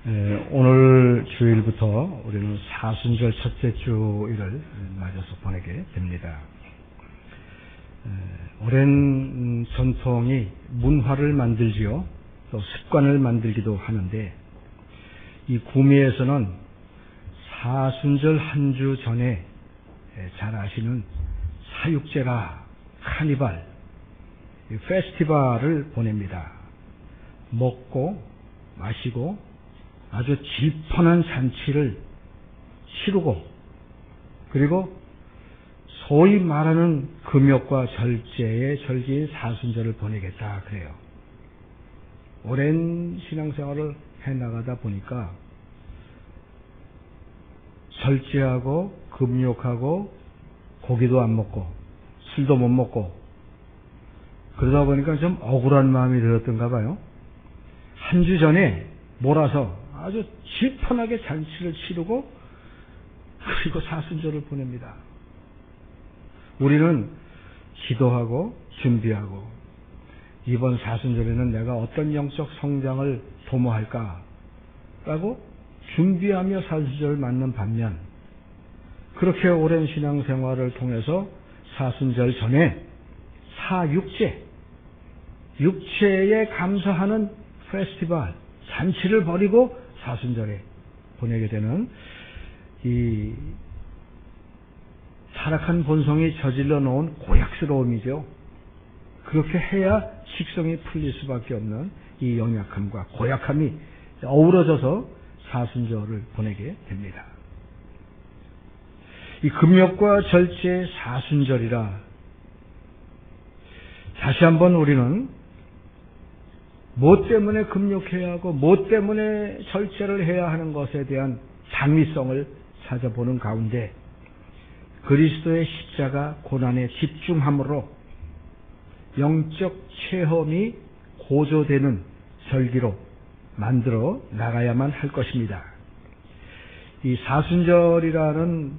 오늘 주일부터 우리는 사순절 첫째 주일을 맞아서 보내게 됩니다. 오랜 전통이 문화를 만들지요, 또 습관을 만들기도 하는데, 이 구미에서는 사순절 한 주 전에 잘 아시는 사육제라 카니발, 페스티벌을 보냅니다. 먹고 마시고 아주 질펀한 잔치를 치르고, 그리고 소위 말하는 금욕과 절제의 절기인 사순절을 보내겠다 그래요. 오랜 신앙생활을 해나가다 보니까 절제하고 금욕하고 고기도 안 먹고 술도 못 먹고 그러다 보니까 좀 억울한 마음이 들었던가 봐요. 한 주 전에 몰아서 아주 질펀하게 잔치를 치르고 그리고 사순절을 보냅니다. 우리는 기도하고 준비하고 이번 사순절에는 내가 어떤 영적 성장을 도모할까라고 준비하며 사순절을 맞는 반면, 그렇게 오랜 신앙생활을 통해서 사순절 전에 사육제, 육체에 감사하는 페스티벌, 잔치를 벌이고 사순절에 보내게 되는 이 타락한 본성이 저질러 놓은 고약스러움이죠. 그렇게 해야 식성이 풀릴 수밖에 없는 이 연약함과 고약함이 어우러져서 사순절을 보내게 됩니다. 이 금욕과 절제의 사순절이라, 다시 한번 우리는 뭐 때문에 금욕해야 하고 뭐 때문에 절제를 해야 하는 것에 대한 당위성을 찾아보는 가운데, 그리스도의 십자가 고난에 집중함으로 영적 체험이 고조되는 절기로 만들어 나가야만 할 것입니다. 이 사순절이라는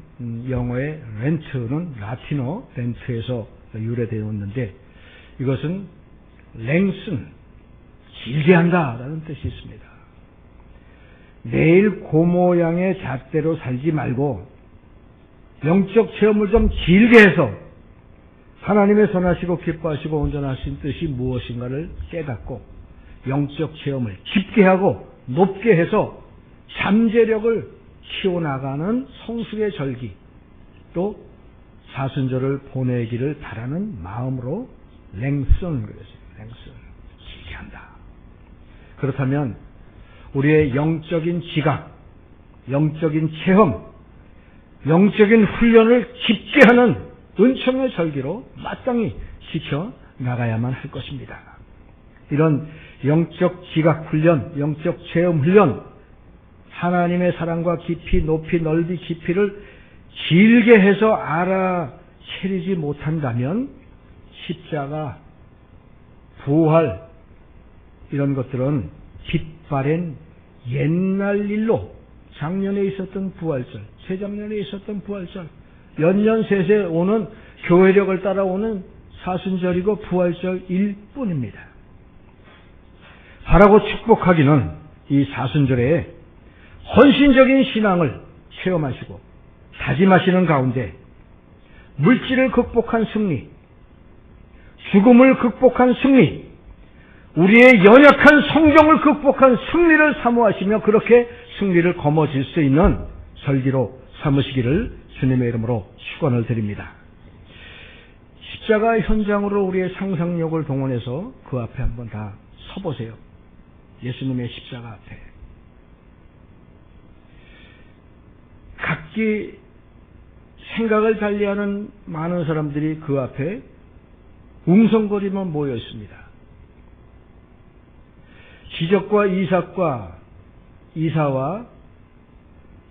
영어의 렌트는 라틴어 렌트에서 유래되었는데, 이것은 랭슨, 길게 한다라는 뜻이 있습니다. 매일 그 모양의 잣대로 살지 말고 영적 체험을 좀 길게 해서 하나님의 선하시고 기뻐하시고 온전하신 뜻이 무엇인가를 깨닫고 영적 체험을 깊게 하고 높게 해서 잠재력을 키워나가는 성숙의 절기, 또 사순절을 보내기를 바라는 마음으로 랭슨, 그랬어요. 랭슨, 길게 한다. 그렇다면 우리의 영적인 지각, 영적인 체험, 영적인 훈련을 깊게 하는 은총의 절기로 마땅히 지켜 나가야만 할 것입니다. 이런 영적 지각 훈련, 영적 체험 훈련, 하나님의 사랑과 깊이, 높이, 넓이, 깊이를 길게 해서 알아채리지 못한다면 십자가, 부활, 이런 것들은 빛바랜 옛날 일로, 작년에 있었던 부활절, 재작년에 있었던 부활절, 연년새새 오는 교회력을 따라오는 사순절이고 부활절일 뿐입니다. 바라고 축복하기는 이 사순절에 헌신적인 신앙을 체험하시고 다짐하시는 가운데 물질을 극복한 승리, 죽음을 극복한 승리, 우리의 연약한 성경을 극복한 승리를 사모하시며 그렇게 승리를 거머쥘 수 있는 절기로 삼으시기를 주님의 이름으로 축원을 드립니다. 십자가 현장으로 우리의 상상력을 동원해서 그 앞에 한번 다 서보세요. 예수님의 십자가 앞에. 각기 생각을 달리하는 많은 사람들이 그 앞에 웅성거리며 모여 있습니다. 기적과 이사와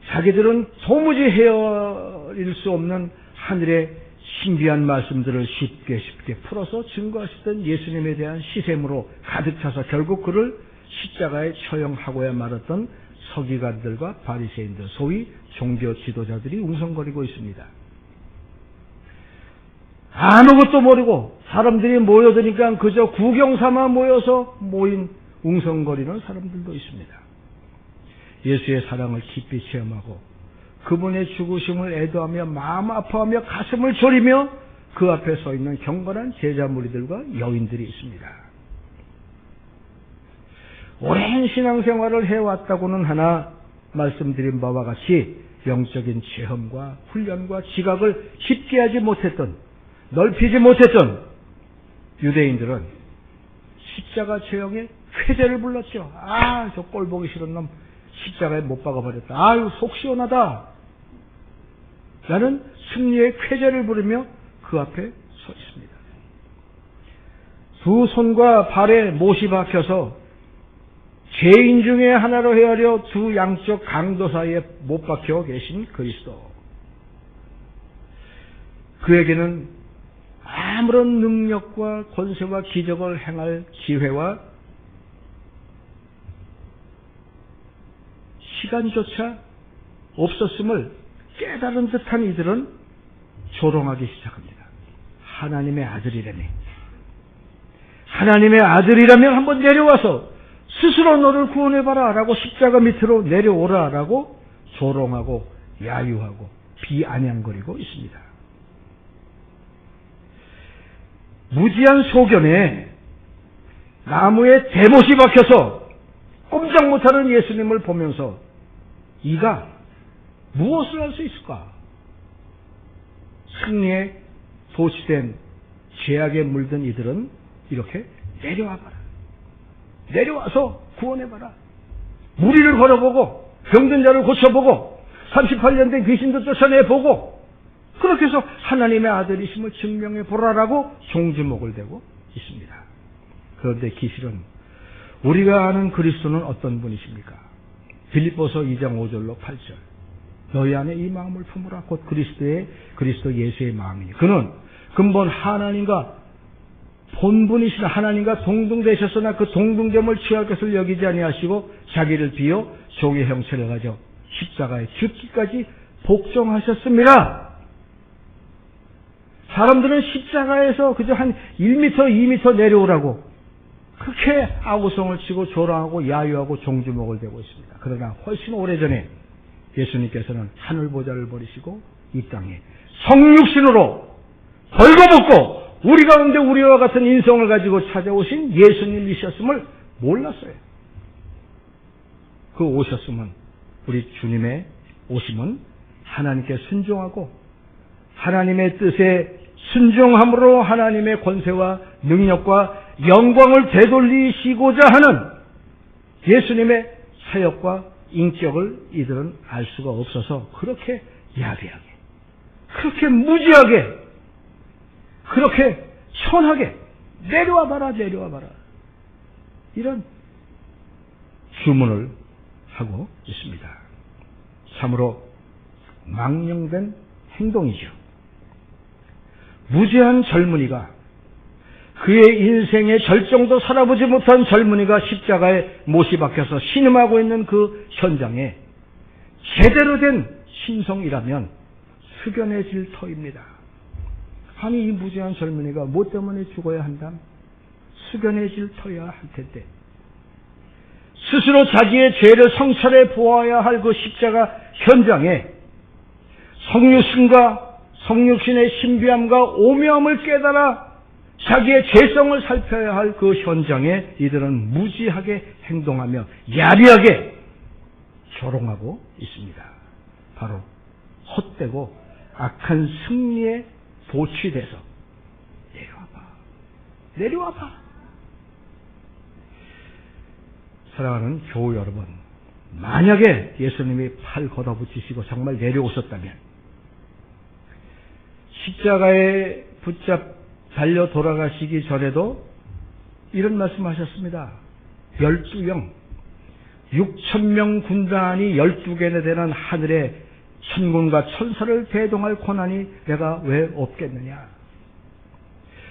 자기들은 도무지 헤아릴 수 없는 하늘의 신비한 말씀들을 쉽게 풀어서 증거하시던 예수님에 대한 시샘으로 가득 차서 결국 그를 십자가에 처형하고야 말았던 서기관들과 바리새인들, 소위 종교 지도자들이 웅성거리고 있습니다. 아무것도 모르고 사람들이 모여드니까 그저 구경 삼아 모여서 모인 웅성거리는 사람들도 있습니다. 예수의 사랑을 깊이 체험하고 그분의 죽으심을 애도하며 마음 아파하며 가슴을 졸이며 그 앞에 서 있는 경건한 제자 무리들과 여인들이 있습니다. 오랜 신앙생활을 해왔다고는 하나 말씀드린 바와 같이 영적인 체험과 훈련과 지각을 깊게 하지 못했던, 넓히지 못했던 유대인들은 십자가 죄형에 쾌재를 불렀죠. 아, 저 꼴 보기 싫은 놈 십자가에 못 박아버렸다. 아유, 속 시원하다. 라는 승리의 쾌재를 부르며 그 앞에 서 있습니다. 두 손과 발에 못이 박혀서 죄인 중에 하나로 헤아려 두 양쪽 강도 사이에 못 박혀 계신 그리스도. 그에게는 아무런 능력과 권세와 기적을 행할 기회와 시간조차 없었음을 깨달은 듯한 이들은 조롱하기 시작합니다. 하나님의 아들이라니. 하나님의 아들이라면 한번 내려와서 스스로 너를 구원해봐라 라고 십자가 밑으로 내려오라 라고 조롱하고 야유하고 비아냥거리고 있습니다. 무지한 소견에 나무에 대못이 박혀서 꼼짝 못하는 예수님을 보면서 이가 무엇을 할 수 있을까? 승리에 도취된 죄악에 물든 이들은 이렇게 내려와봐라. 내려와서 구원해봐라. 무리를 걸어보고 병든 자를 고쳐보고 38년 된 귀신도 쫓아내보고 그렇게 해서 하나님의 아들이심을 증명해보라라고 종지목을 대고 있습니다. 그런데 기실은 우리가 아는 그리스도는 어떤 분이십니까? 빌립보서 2장 5절로 8절. 너희 안에 이 마음을 품으라. 곧 그리스도 예수의 마음이니. 그는 근본 하나님과 본분이신 하나님과 동등되셨으나 그 동등됨을 취할 것을 여기지 아니하시고 자기를 비어 종의 형체를 가져 십자가에 죽기까지 복종하셨습니다. 사람들은 십자가에서 그저 한 1m, 2m 내려오라고 그렇게 아우성을 치고 조롱하고 야유하고 종주목을 대고 있습니다. 그러나 훨씬 오래전에 예수님께서는 하늘보좌를 버리시고 이 땅에 성육신으로 벌거벗고 우리 가운데 우리와 같은 인성을 가지고 찾아오신 예수님이셨음을 몰랐어요. 그 오셨음은 우리 주님의 오심은 하나님께 순종하고 하나님의 뜻에 순종함으로 하나님의 권세와 능력과 영광을 되돌리시고자 하는 예수님의 사역과 인격을 이들은 알 수가 없어서 그렇게 야비하게, 그렇게 무지하게, 그렇게 천하게 내려와봐라, 내려와봐라 이런 주문을 하고 있습니다. 참으로 망령된 행동이죠. 무지한 젊은이가, 그의 인생의 절정도 살아보지 못한 젊은이가 십자가에 못이 박혀서 신음하고 있는 그 현장에 제대로 된 신성이라면 숙연해질 터입니다. 아니, 이 무지한 젊은이가 뭐 때문에 죽어야 한담? 숙연해질 터야 할 텐데 스스로 자기의 죄를 성찰해 보아야 할 그 십자가 현장에 성육신의 신비함과 오묘함을 깨달아 자기의 죄성을 살펴야 할 그 현장에 이들은 무지하게 행동하며 야비하게 조롱하고 있습니다. 바로 헛되고 악한 승리에 도취돼서 내려와봐. 사랑하는 교우 여러분, 만약에 예수님이 팔 걷어붙이시고 정말 내려오셨다면 십자가에 달려 돌아가시기 전에도 이런 말씀하셨습니다. 12영 6,000명 군단이 12개나 되는 하늘의 천군과 천사를 대동할 권한이 내가 왜 없겠느냐.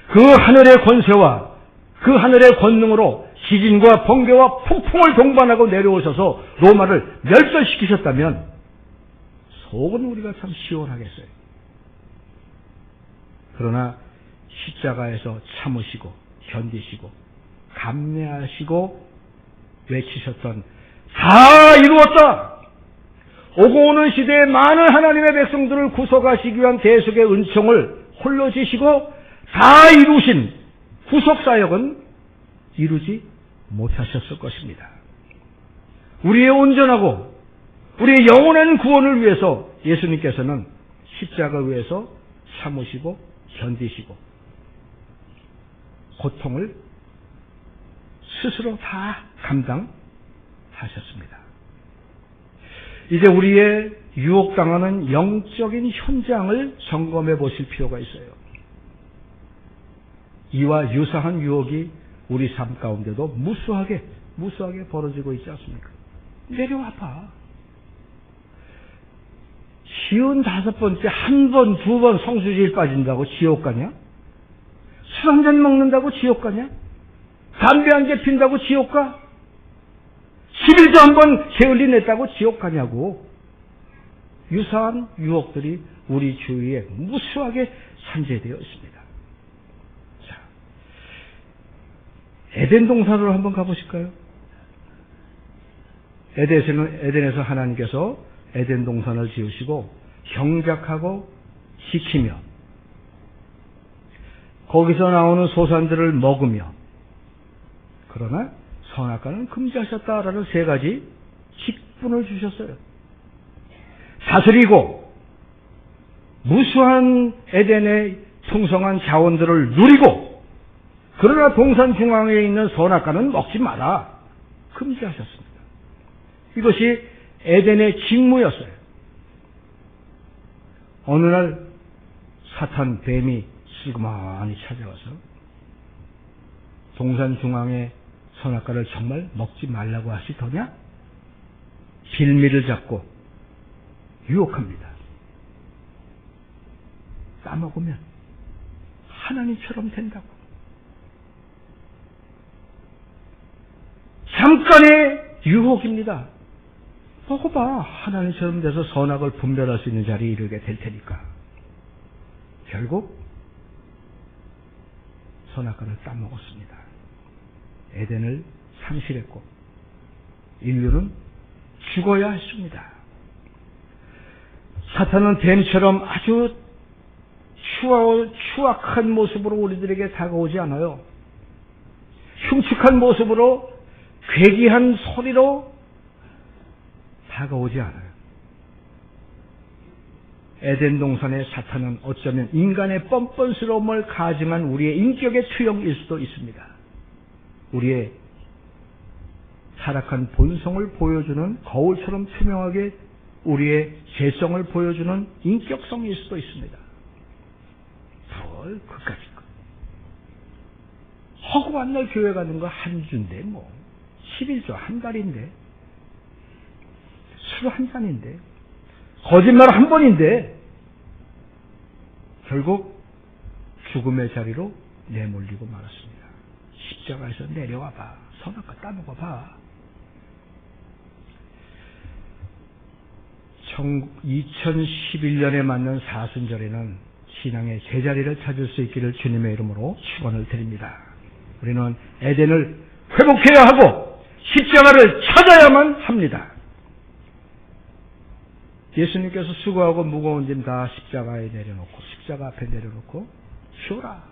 그 하늘의 권세와 그 하늘의 권능으로 지진과 번개와 폭풍을 동반하고 내려오셔서 로마를 멸절시키셨다면 속은 우리가 참 시원하겠어요. 그러나 십자가에서 참으시고 견디시고 감내하시고 외치셨던 다 이루었다! 오고 오는 시대에 많은 하나님의 백성들을 구속하시기 위한 대속의 은총을 홀로 지시고 다 이루신 구속사역은 이루지 못하셨을 것입니다. 우리의 온전하고 우리의 영원한 구원을 위해서 예수님께서는 십자가 위에서 참으시고 견디시고 고통을 스스로 다 감당하셨습니다. 이제 우리의 유혹당하는 영적인 현장을 점검해 보실 필요가 있어요. 이와 유사한 유혹이 우리 삶 가운데도 무수하게 벌어지고 있지 않습니까? 내려와 봐. 55번째 한 번, 두 번 성수지에 빠진다고 지옥 가냐? 술 한 잔 먹는다고 지옥 가냐? 담배 한 개 핀다고 지옥 가? 11조 한 번 게을리 냈다고 지옥 가냐고. 유사한 유혹들이 우리 주위에 무수하게 산재되어 있습니다. 자, 에덴 동산으로 한번 가보실까요? 에덴에서 하나님께서 에덴 동산을 지으시고 경작하고 지키며 거기서 나오는 소산들을 먹으며, 그러나 선악과는 금지하셨다라는 세 가지 직분을 주셨어요. 다스리고 무수한 에덴의 풍성한 자원들을 누리고, 그러나 동산 중앙에 있는 선악과는 먹지 마라 금지하셨습니다. 이것이 에덴의 직무였어요. 어느 날 사탄 뱀이 슬그머니 찾아와서 동산 중앙에 선악과를 정말 먹지 말라고 하시더냐? 빌미를 잡고 유혹합니다. 따먹으면 하나님처럼 된다고. 잠깐의 유혹입니다. 먹어봐. 하나님처럼 돼서 선악을 분별할 수 있는 자리에 이르게 될 테니까. 결국 선악과를 따먹었습니다. 에덴을 상실했고 인류는 죽어야 했습니다. 사탄은 뱀처럼 아주 추악한 모습으로 우리들에게 다가오지 않아요. 흉측한 모습으로 괴기한 소리로 다가오지 않아요. 에덴 동산의 사탄은 어쩌면 인간의 뻔뻔스러움을 가증한 우리의 인격의 투영일 수도 있습니다. 우리의 타락한 본성을 보여주는 거울처럼 투명하게 우리의 죄성을 보여주는 인격성일 수도 있습니다. 뭘 그까짓 거. 허구한 날 교회 가는 거 한 주인데 뭐 11조 한 달인데 술 한 잔인데 거짓말 한 번인데 결국 죽음의 자리로 내몰리고 말았습니다. 십자가에서 내려와 봐. 선악과 따먹어 봐. 2011년에 맞는 사순절에는 신앙의 제자리를 찾을 수 있기를 주님의 이름으로 축원을 드립니다. 우리는 에덴을 회복해야 하고 십자가를 찾아야만 합니다. 예수님께서 수고하고 무거운 짐 다 십자가에 내려놓고 십자가 앞에 내려놓고 쉬어라.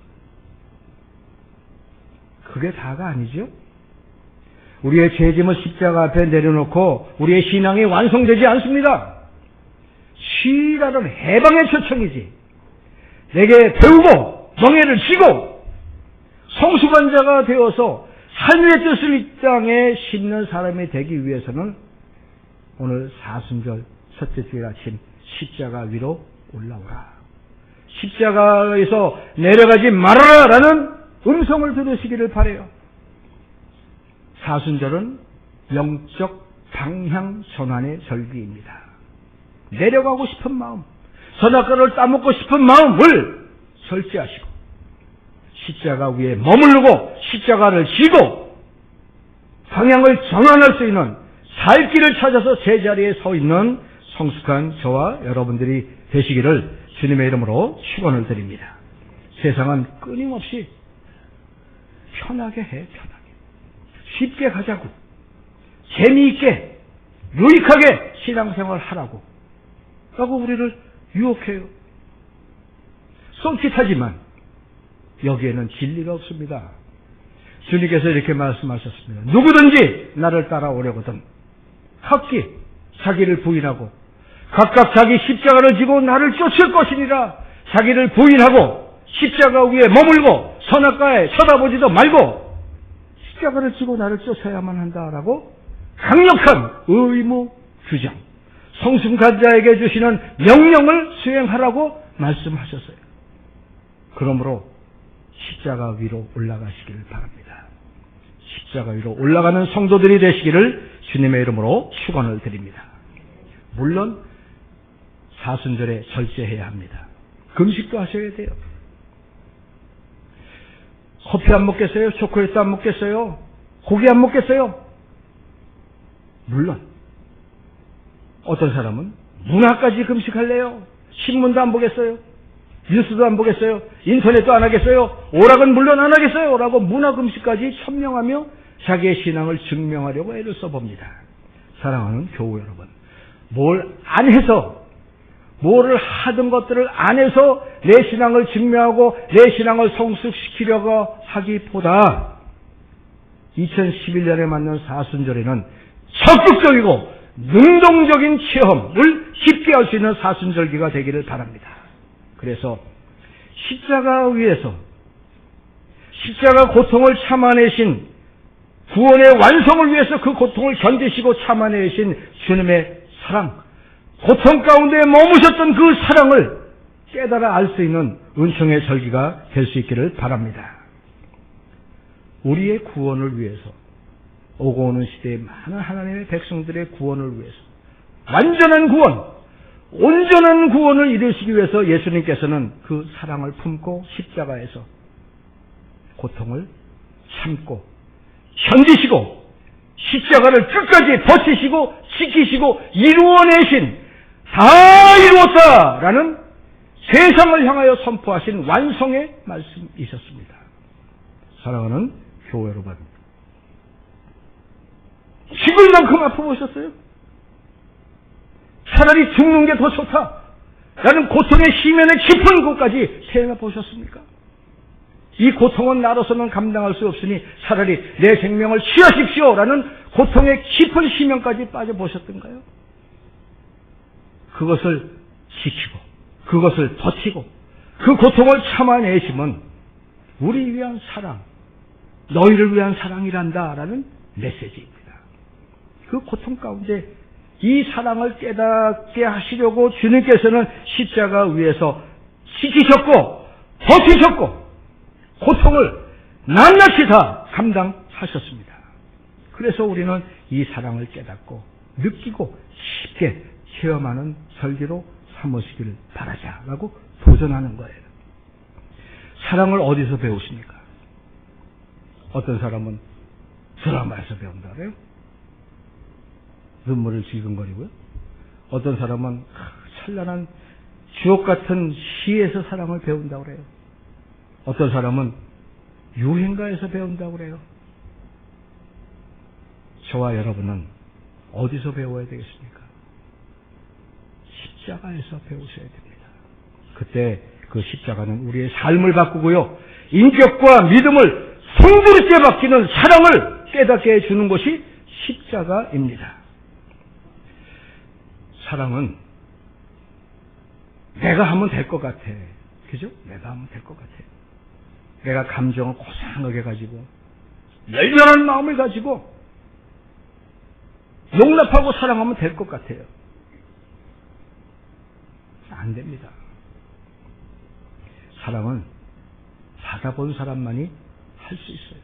그게 다가 아니죠? 우리의 죄짐을 십자가 앞에 내려놓고 우리의 신앙이 완성되지 않습니다. 쉬라는 해방의 초청이지. 내게 배우고 멍에를 쥐고 성수반자가 되어서 하늘의 뜻을 이 땅에 심는 사람이 되기 위해서는 오늘 사순절 첫째 주일 아침 십자가 위로 올라오라. 십자가에서 내려가지 말아라라는 음성을 들으시기를 바라요. 사순절은 영적 방향 전환의 절기입니다. 내려가고 싶은 마음, 선악과를 따먹고 싶은 마음을 절제하시고 십자가 위에 머무르고 십자가를 지고 방향을 전환할 수 있는 살 길을 찾아서 제자리에 서 있는 성숙한 저와 여러분들이 되시기를 주님의 이름으로 축원을 드립니다. 세상은 끊임없이 편하게 해, 편하게. 쉽게 가자고. 재미있게, 유익하게 신앙생활 하라고 라고 우리를 유혹해요. 솔깃하지만 여기에는 진리가 없습니다. 주님께서 이렇게 말씀하셨습니다. 누구든지 나를 따라오려거든 각기 자기를 부인하고 각각 자기 십자가를 지고 나를 쫓을 것이니라. 자기를 부인하고 십자가 위에 머물고 선악과에 쳐다보지도 말고 십자가를 지고 나를 쫓아야만 한다라고 강력한 의무 규정, 성승관자에게 주시는 명령을 수행하라고 말씀하셨어요. 그러므로 십자가 위로 올라가시기를 바랍니다. 십자가 위로 올라가는 성도들이 되시기를 주님의 이름으로 축원을 드립니다. 물론 사순절에 절제해야 합니다. 금식도 하셔야 돼요. 커피 안 먹겠어요? 초콜릿도 안 먹겠어요? 고기 안 먹겠어요? 물론 어떤 사람은 문화까지 금식할래요? 신문도 안 보겠어요? 뉴스도 안 보겠어요? 인터넷도 안 하겠어요? 오락은 물론 안 하겠어요? 라고 문화 금식까지 천명하며 자기의 신앙을 증명하려고 애를 써봅니다. 사랑하는 교우 여러분, 뭘 안 해서, 뭐를 하던 것들을 안 해서 내 신앙을 증명하고 내 신앙을 성숙시키려고 하기보다 2011년에 맞는 사순절에는 적극적이고 능동적인 체험을 깊게 할 수 있는 사순절기가 되기를 바랍니다. 그래서 십자가 위에서 십자가 고통을 참아내신 구원의 완성을 위해서 그 고통을 견디시고 참아내신 주님의 사랑, 고통 가운데 머무셨던 그 사랑을 깨달아 알 수 있는 은총의 절기가 될 수 있기를 바랍니다. 우리의 구원을 위해서, 오고 오는 시대의 많은 하나님의 백성들의 구원을 위해서, 완전한 구원, 온전한 구원을 이루시기 위해서 예수님께서는 그 사랑을 품고 십자가에서 고통을 참고 견디시고 십자가를 끝까지 버티시고 지키시고 이루어내신, 다 이루었다라는 세상을 향하여 선포하신 완성의 말씀이셨습니다. 사랑하는 교회 여러분, 죽을 만큼 아파보셨어요? 차라리 죽는 게 더 좋다 라는 고통의 심연의 깊은 곳까지 태어나 보셨습니까? 이 고통은 나로서는 감당할 수 없으니 차라리 내 생명을 취하십시오 라는 고통의 깊은 심연까지 빠져보셨던가요? 그것을 지키고 그것을 버티고 그 고통을 참아내심은 우리 위한 사랑, 너희를 위한 사랑이란다 라는 메시지입니다. 그 고통 가운데 이 사랑을 깨닫게 하시려고 주님께서는 십자가 위에서 지키셨고 버티셨고 고통을 낱낱이 다 감당하셨습니다. 그래서 우리는 이 사랑을 깨닫고 느끼고 쉽게 체험하는 절기로 삼으시기를 바라자라고 도전하는 거예요. 사랑을 어디서 배우십니까? 어떤 사람은 드라마에서 배운다 그래요? 눈물을 질근거리고요. 어떤 사람은 찬란한 주옥 같은 시에서 사랑을 배운다고 그래요. 어떤 사람은 유행가에서 배운다고 그래요. 저와 여러분은 어디서 배워야 되겠습니까? 십자가에서 배우셔야 됩니다. 그때 그 십자가는 우리의 삶을 바꾸고요, 인격과 믿음을 성부르게 바뀌는 사랑을 깨닫게 해주는 것이 십자가입니다. 사랑은 내가 하면 될 것 같아. 그죠? 내가 하면 될 것 같아. 내가 감정을 고상하게 가지고 열렬한 마음을 가지고 용납하고 사랑하면 될 것 같아요. 안 됩니다. 사랑은 받아본 사람만이 할 수 있어요.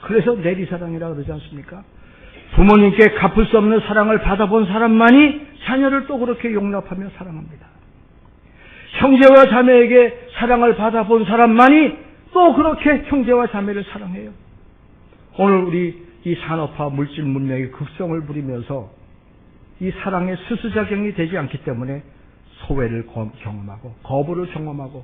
그래서 내리사랑이라고 그러지 않습니까? 부모님께 갚을 수 없는 사랑을 받아본 사람만이 자녀를 또 그렇게 용납하며 사랑합니다. 형제와 자매에게 사랑을 받아본 사람만이 또 그렇게 형제와 자매를 사랑해요. 오늘 우리 이 산업화 물질 문명이 극성을 부리면서 이 사랑의 수수작용이 되지 않기 때문에 소외를 경험하고 거부를 경험하고,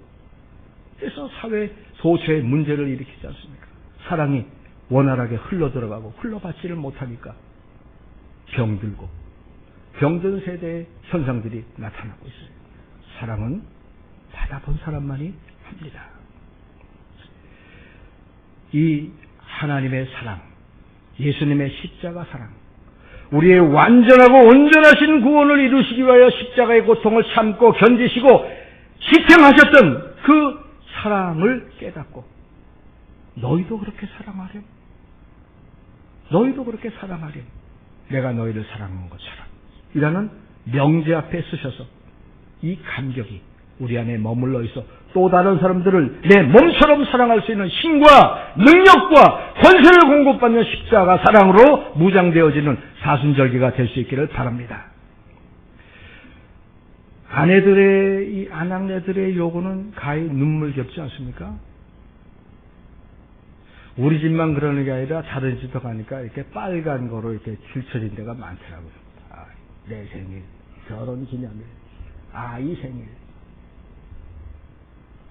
그래서 사회 소수의 문제를 일으키지 않습니까? 사랑이 원활하게 흘러들어가고 흘러받지를 못하니까 병들고 병든 세대의 현상들이 나타나고 있어요. 사랑은 받아본 사람만이 합니다. 이 하나님의 사랑, 예수님의 십자가 사랑, 우리의 완전하고 온전하신 구원을 이루시기 위하여 십자가의 고통을 참고 견디시고 희생하셨던 그 사랑을 깨닫고 너희도 그렇게 사랑하렴. 너희도 그렇게 사랑하렴. 내가 너희를 사랑한 것처럼. 이라는 명제 앞에 쓰셔서 이 감격이 우리 안에 머물러 있어 또 다른 사람들을 내 몸처럼 사랑할 수 있는 힘과 능력과 권세를 공급받는 십자가 사랑으로 무장되어지는 사순절기가 될 수 있기를 바랍니다. 이 아낙네들의 요구는 가히 눈물겹지 않습니까? 우리 집만 그러는 게 아니라 다른 집도 가니까 이렇게 빨간 거로 이렇게 줄쳐진 데가 많더라고요. 아, 내 생일, 결혼 기념일, 아이 생일.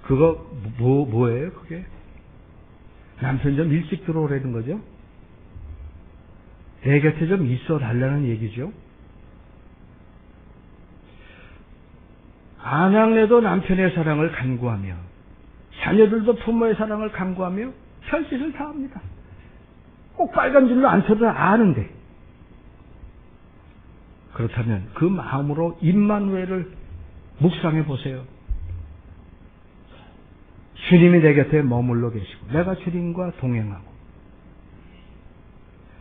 그거 뭐예요 그게? 남편 좀 일찍 들어오라는 거죠? 내 곁에 좀 있어 달라는 얘기죠? 아낙네도 남편의 사랑을 간구하며 자녀들도 부모의 사랑을 간구하며 별짓을 다 합니다. 꼭 빨간 줄로 안 쳐도 아는데. 그렇다면 그 마음으로 임마누엘을 묵상해 보세요. 주님이 내 곁에 머물러 계시고 내가 주님과 동행하고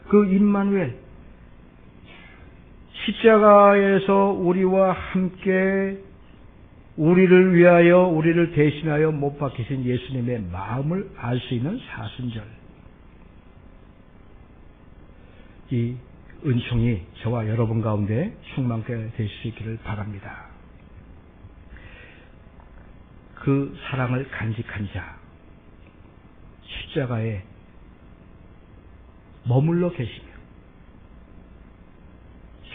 그 임마누엘 십자가에서 우리와 함께 우리를 위하여 우리를 대신하여 못 박히신 예수님의 마음을 알 수 있는 사순절. 이 은총이 저와 여러분 가운데 충만케 될 수 있기를 바랍니다. 그 사랑을 간직한 자, 십자가에 머물러 계시며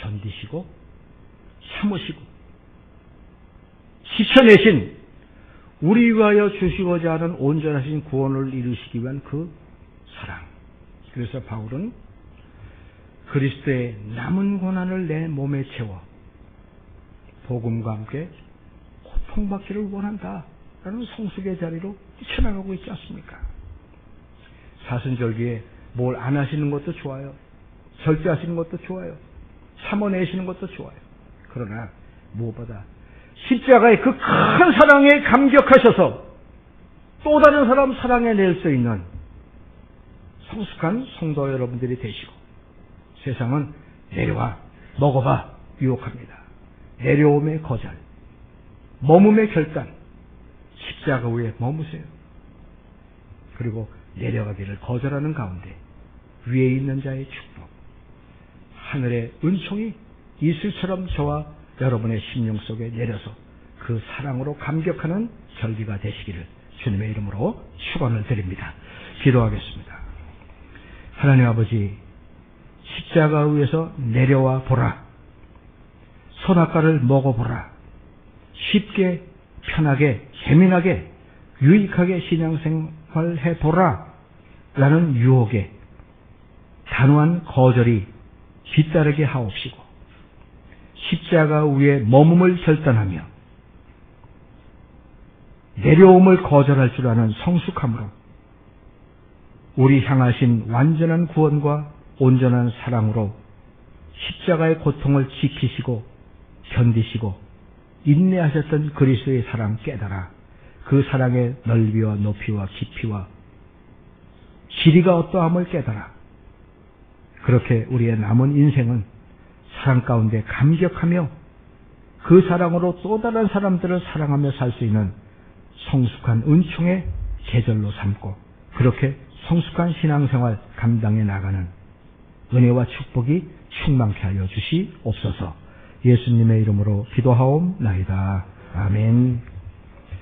견디시고 참으시고 지켜내신 우리 위하여 주시고자 하는 온전하신 구원을 이루시기 위한 그 사랑. 그래서 바울은 그리스도의 남은 고난을 내 몸에 채워 복음과 함께 고통받기를 원한다 라는 성숙의 자리로 뛰쳐나가고 있지 않습니까? 사순절기에 뭘 안 하시는 것도 좋아요. 절제하시는 것도 좋아요. 참아내시는 것도 좋아요. 그러나 무엇보다 십자가의 그 큰 사랑에 감격하셔서 또 다른 사람 사랑해낼 수 있는 성숙한 성도 여러분들이 되시고 세상은 내려와 먹어봐 유혹합니다. 내려옴의 거절, 머금의 결단, 십자가 위에 머무세요. 그리고 내려가기를 거절하는 가운데 위에 있는 자의 축복, 하늘의 은총이 이슬처럼 저와 여러분의 심령 속에 내려서 그 사랑으로 감격하는 절기가 되시기를 주님의 이름으로 축원을 드립니다. 기도하겠습니다. 하나님 아버지, 십자가 위에서 내려와 보라. 선악과를 먹어보라. 쉽게, 편하게, 재미나게, 유익하게 신앙생활 해보라. 라는 유혹에 단호한 거절이 뒤따르게 하옵시고 십자가 위에 머금을 결단하며 내려옴을 거절할 줄 아는 성숙함으로 우리 향하신 완전한 구원과 온전한 사랑으로 십자가의 고통을 지키시고 견디시고 인내하셨던 그리스도의 사랑 깨달아 그 사랑의 넓이와 높이와 깊이와 길이가 어떠함을 깨달아 그렇게 우리의 남은 인생은 사랑 가운데 감격하며 그 사랑으로 또 다른 사람들을 사랑하며 살 수 있는 성숙한 은총의 계절로 삼고 그렇게 성숙한 신앙생활 감당해 나가는 은혜와 축복이 충만케 하여 주시옵소서. 예수님의 이름으로 기도하옵나이다. 아멘.